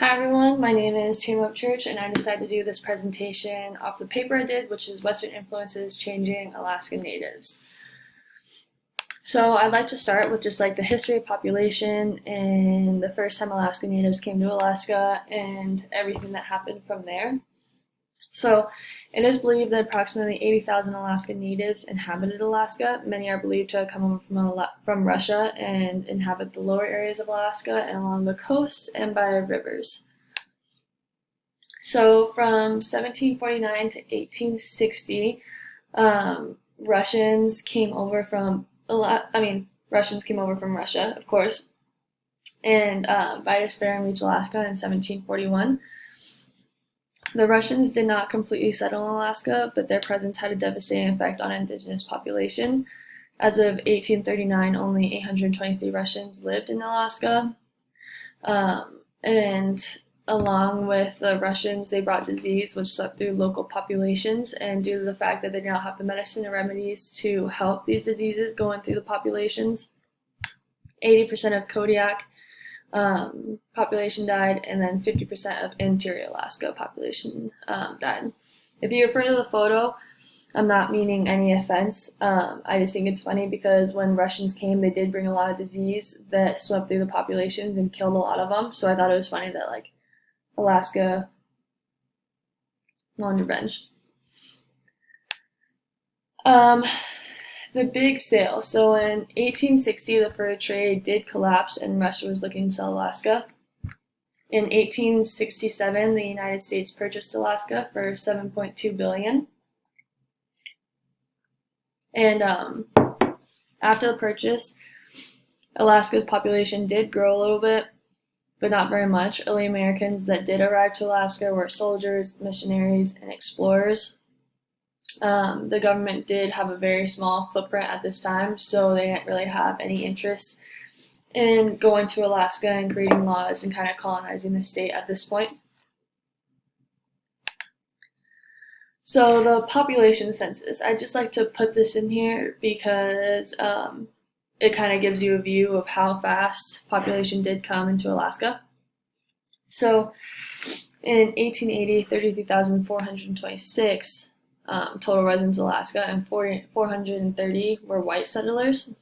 Hi everyone, my name is Tatum Upchurch and I decided to do this presentation off the paper I did, which is Western Influences Changing Alaskan Natives. So I'd like to start with just like the history of population and the first time Alaskan Natives came to Alaska and everything that happened from there. So it is believed that approximately 80,000 Alaskan Natives inhabited Alaska. Many are believed to have come over from Russia and inhabit the lower areas of Alaska and along the coasts and by rivers. So from 1749 to 1860, Russians came over from Russians came over from Russia, of course, and by Bering reached Alaska in 1741. The Russians did not completely settle in Alaska, but their presence had a devastating effect on indigenous population. As of 1839, only 823 Russians lived in Alaska, and along with the Russians, they brought disease which swept through local populations, and due to the fact that they did not have the medicine and remedies to help these diseases going through the populations, 80% of Kodiak population died, and then 50% of interior Alaska population died. If you refer to the photo, I'm not meaning any offense. I just think it's funny because when Russians came, they did bring a lot of disease that swept through the populations and killed a lot of them. So I thought it was funny that like Alaska wanted revenge. The big sale. So in 1860, the fur trade did collapse and Russia was looking to sell Alaska. In 1867, the United States purchased Alaska for $7.2 billion. And after the purchase, Alaska's population did grow a little bit, but not very much. Early Americans that did arrive to Alaska were soldiers, missionaries, and explorers. The government did have a very small footprint at this time, so they didn't really have any interest in going to Alaska and creating laws and kind of colonizing the state at this point. So the population census, I just like to put this in here because it kind of gives you a view of how fast population did come into Alaska. So in 1880, 33,426 total residents of Alaska, and 430 were white settlers.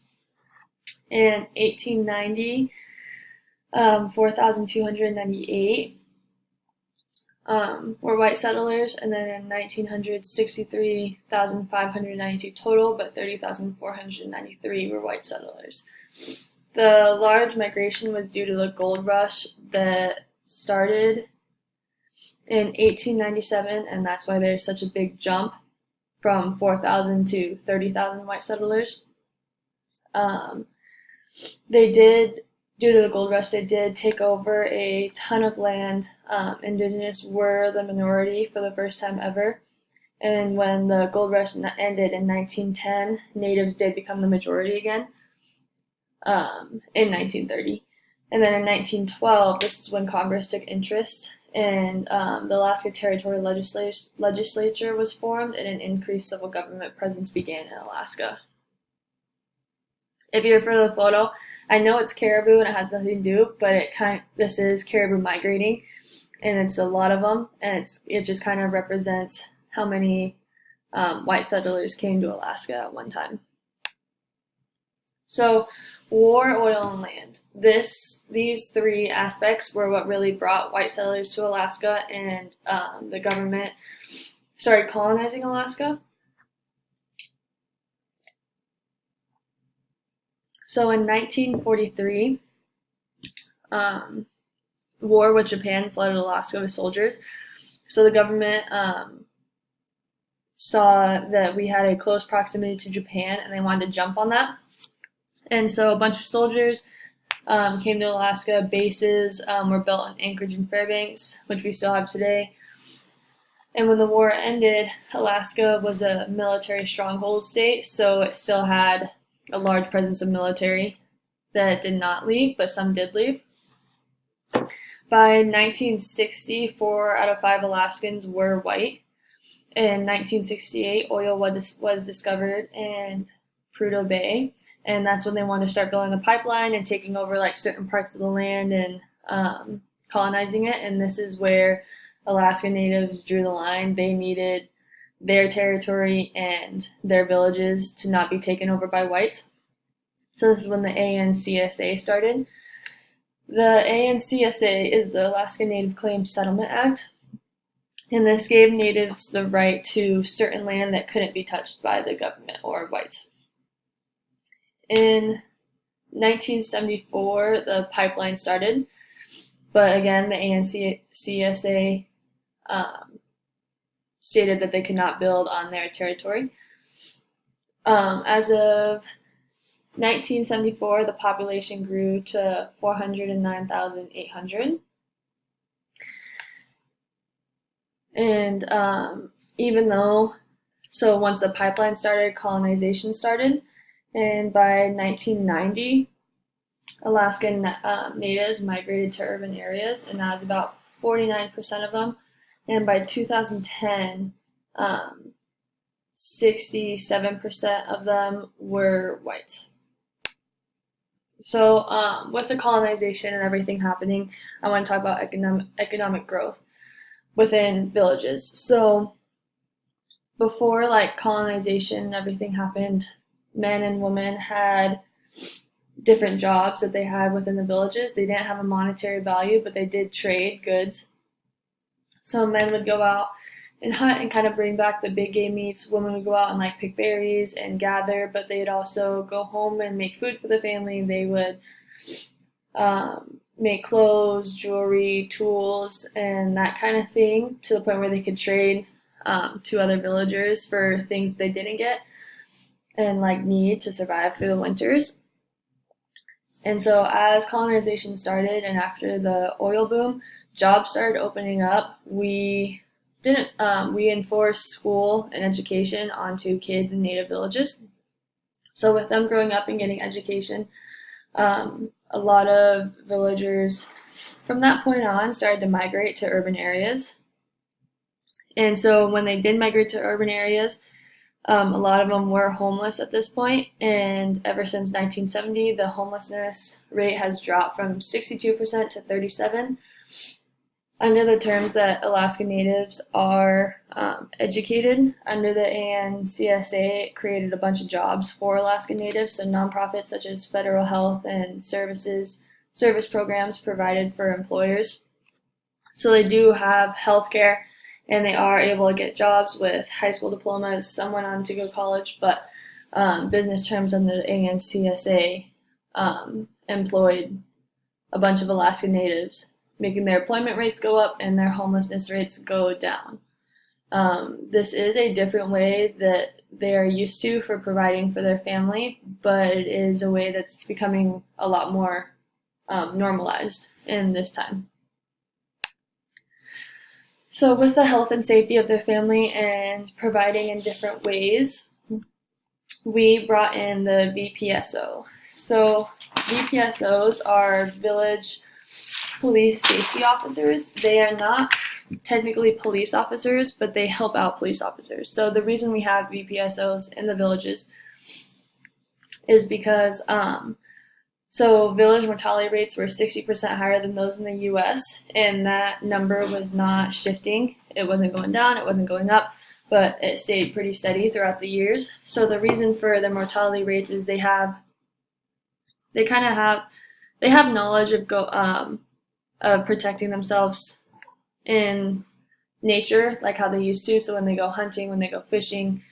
In 1890, 4,298 were white settlers, and then in 1900, 63,592 total, but 30,493 were white settlers. The large migration was due to the gold rush that started in 1897, and that's why there's such a big jump from 4,000 to 30,000 white settlers. Due to the gold rush, they did take over a ton of land. Indigenous were the minority for the first time ever. And when the gold rush ended in 1910, natives did become the majority again in 1930. And then in 1912, this is when Congress took interest, and the Alaska Territorial Legislature was formed, and an increased civil government presence began in Alaska. If you refer to the photo, I know it's caribou and it has nothing to do, but this is caribou migrating, and it's a lot of them, and it just kind of represents how many white settlers came to Alaska at one time. So, war, oil, and land. These three aspects were what really brought white settlers to Alaska, and the government started colonizing Alaska. So in 1943, war with Japan flooded Alaska with soldiers. So the government saw that we had a close proximity to Japan, and they wanted to jump on that. And so a bunch of soldiers came to Alaska. Bases were built in Anchorage and Fairbanks, which we still have today. And when the war ended, Alaska was a military stronghold state, so it still had a large presence of military that did not leave, but some did leave. By 1960, 4 out of 5 Alaskans were white. In 1968, oil was discovered in Prudhoe Bay, and that's when they wanted to start building the pipeline and taking over like certain parts of the land and colonizing it, and this is where Alaska Natives drew the line. They needed their territory and their villages to not be taken over by whites. So this is when the ANCSA started. The ANCSA is the Alaska Native Claims Settlement Act, and this gave natives the right to certain land that couldn't be touched by the government or whites. In 1974, the pipeline started, but again, the ANCSA stated that they could not build on their territory. As of 1974, the population grew to 409,800. And even though, so once the pipeline started, colonization started, and by 1990, Alaskan natives migrated to urban areas, and that was about 49% of them. And by 2010, 67% of them were whites. So with the colonization and everything happening, I want to talk about economic growth within villages. So before like colonization and everything happened, men and women had different jobs that they had within the villages. They didn't have a monetary value, but they did trade goods. So men would go out and hunt and kind of bring back the big game meats. Women would go out and like pick berries and gather, but they'd also go home and make food for the family. They would make clothes, jewelry, tools, and that kind of thing, to the point where they could trade to other villagers for things they didn't get and like need to survive through the winters. And so as colonization started and after the oil boom, jobs started opening up. We enforced school and education onto kids in native villages. So with them growing up and getting education, a lot of villagers from that point on started to migrate to urban areas. And so when they did migrate to urban areas, a lot of them were homeless at this point, and ever since 1970, the homelessness rate has dropped from 62% to 37%. Under the terms that Alaska Natives are educated, under the ANCSA, it created a bunch of jobs for Alaska Natives, so nonprofits such as federal health and service programs provided for employers. So they do have health care, and they are able to get jobs with high school diplomas. Some went on to go to college, but business terms under the ANCSA employed a bunch of Alaska Natives, making their employment rates go up and their homelessness rates go down. This is a different way that they are used to for providing for their family, but it is a way that's becoming a lot more normalized in this time. So with the health and safety of their family and providing in different ways, we brought in the VPSO. So VPSOs are village police safety officers. They are not technically police officers, but they help out police officers. So the reason we have VPSOs in the villages is because so village mortality rates were 60% higher than those in the US, and that number was not shifting. It wasn't going down, it wasn't going up, but it stayed pretty steady throughout the years. So the reason for the mortality rates is they have knowledge of protecting themselves in nature, like how they used to. So when they go hunting, when they go fishing,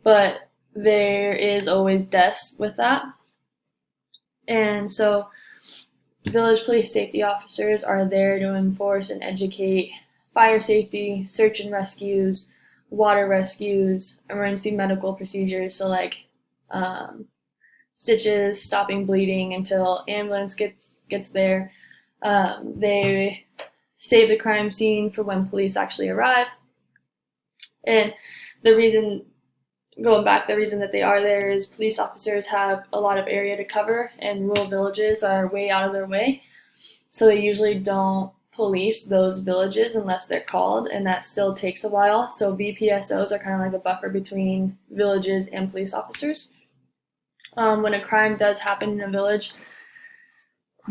but there is always deaths with that. And so village police safety officers are there to enforce and educate fire safety, search and rescues, water rescues, emergency medical procedures. So like stitches, stopping bleeding until ambulance gets there. They save the crime scene for when police actually arrive. And the reason that they are there is police officers have a lot of area to cover, and rural villages are way out of their way. So they usually don't police those villages unless they're called, and that still takes a while. So VPSOs are kind of like the buffer between villages and police officers. When a crime does happen in a village,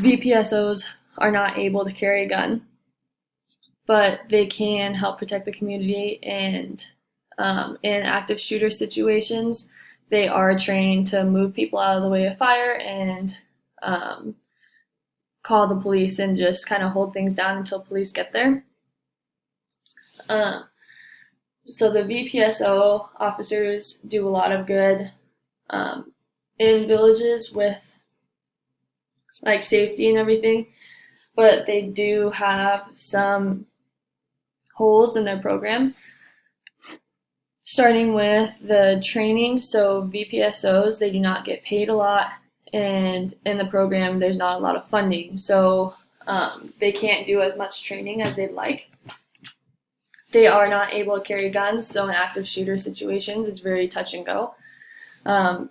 VPSOs are not able to carry a gun, but they can help protect the community. And in active shooter situations, they are trained to move people out of the way of fire and call the police and just kind of hold things down until police get there. So the VPSO officers do a lot of good in villages with like safety and everything, but they do have some holes in their program, starting with the training. So VPSOs, they do not get paid a lot, and in the program there's not a lot of funding, so they can't do as much training as they'd like. They are not able to carry guns, so in active shooter situations it's very touch and go.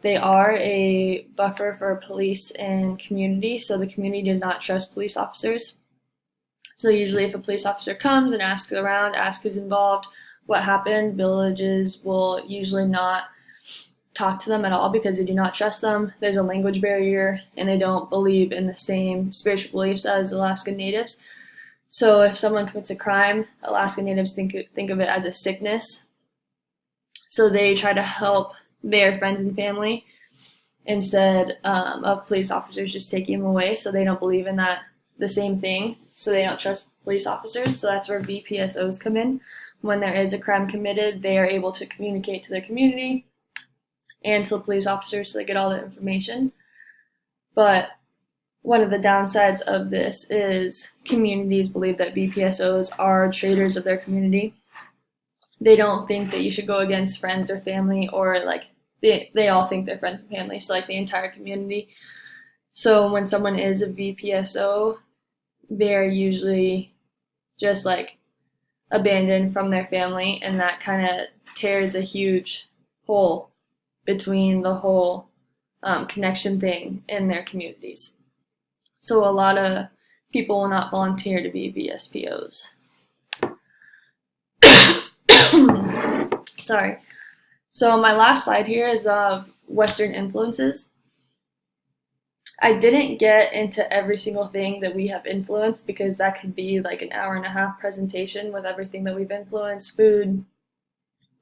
They are a buffer for police and community, so the community does not trust police officers. So usually if a police officer comes and asks around, asks who's involved, what happened, villages will usually not talk to them at all because they do not trust them. There's a language barrier, and they don't believe in the same spiritual beliefs as Alaskan Natives. So if someone commits a crime, Alaskan Natives think of it as a sickness. So they try to help their friends and family instead of police officers just taking them away. So they don't believe in that the same thing. So they don't trust police officers. So that's where VPSOs come in. When there is a crime committed, they are able to communicate to their community and to the police officers so they get all the information. But one of the downsides of this is communities believe that VPSOs are traitors of their community. They don't think that you should go against friends or family, or like they all think they're friends and family, so like the entire community. So when someone is a VPSO, they're usually just like abandoned from their family, and that kind of tears a huge hole between the whole connection thing in their communities. So a lot of people will not volunteer to be VSPOs. Sorry. So my last slide here is of Western influences. I didn't get into every single thing that we have influenced because that could be like an hour and a half presentation with everything that we've influenced: food,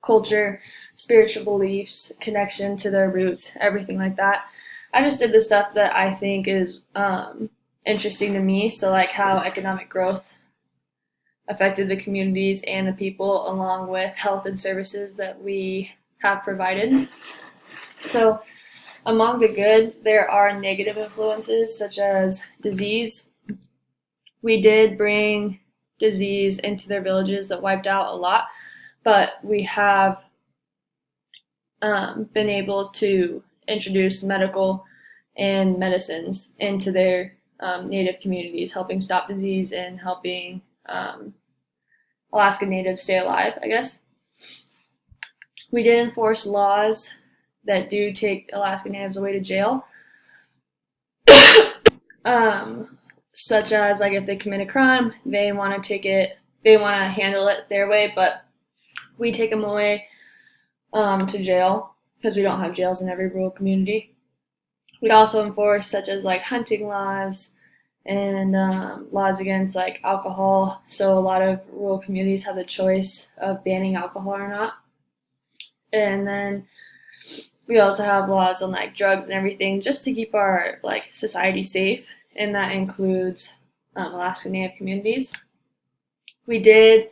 culture, spiritual beliefs, connection to their roots, everything like that. I just did the stuff that I think is interesting to me. So like how economic growth affected the communities and the people, along with health and services that we have provided. So among the good, there are negative influences such as disease. We did bring disease into their villages that wiped out a lot, but we have been able to introduce medical and medicines into their native communities, helping stop disease and helping Alaska Natives stay alive, I guess. We did enforce laws that do take Alaska Natives away to jail, such as like if they commit a crime, they want to handle it their way, but we take them away to jail because we don't have jails in every rural community. We also enforce such as like hunting laws and laws against like alcohol. So a lot of rural communities have the choice of banning alcohol or not. And then we also have laws on like drugs and everything, just to keep our like society safe, and that includes Alaska Native communities. We did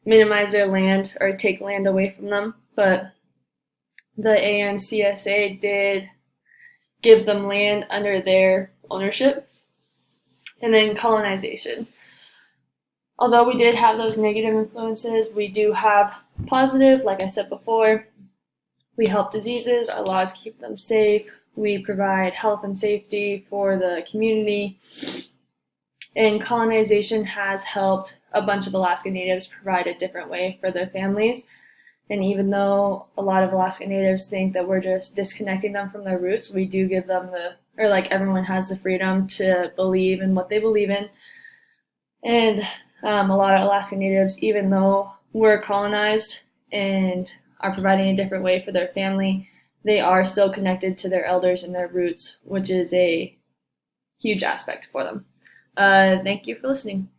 minimize their land or take land away from them, but the ANCSA did give them land under their ownership. And then colonization. Although we did have those negative influences, we do have positive, like I said before. We help diseases, our laws keep them safe, we provide health and safety for the community, and colonization has helped a bunch of Alaska Natives provide a different way for their families. And even though a lot of Alaska Natives think that we're just disconnecting them from their roots, we do give them everyone has the freedom to believe in what they believe in. And a lot of Alaska Natives, even though we're colonized and are providing a different way for their family, they are still connected to their elders and their roots, which is a huge aspect for them. Thank you for listening.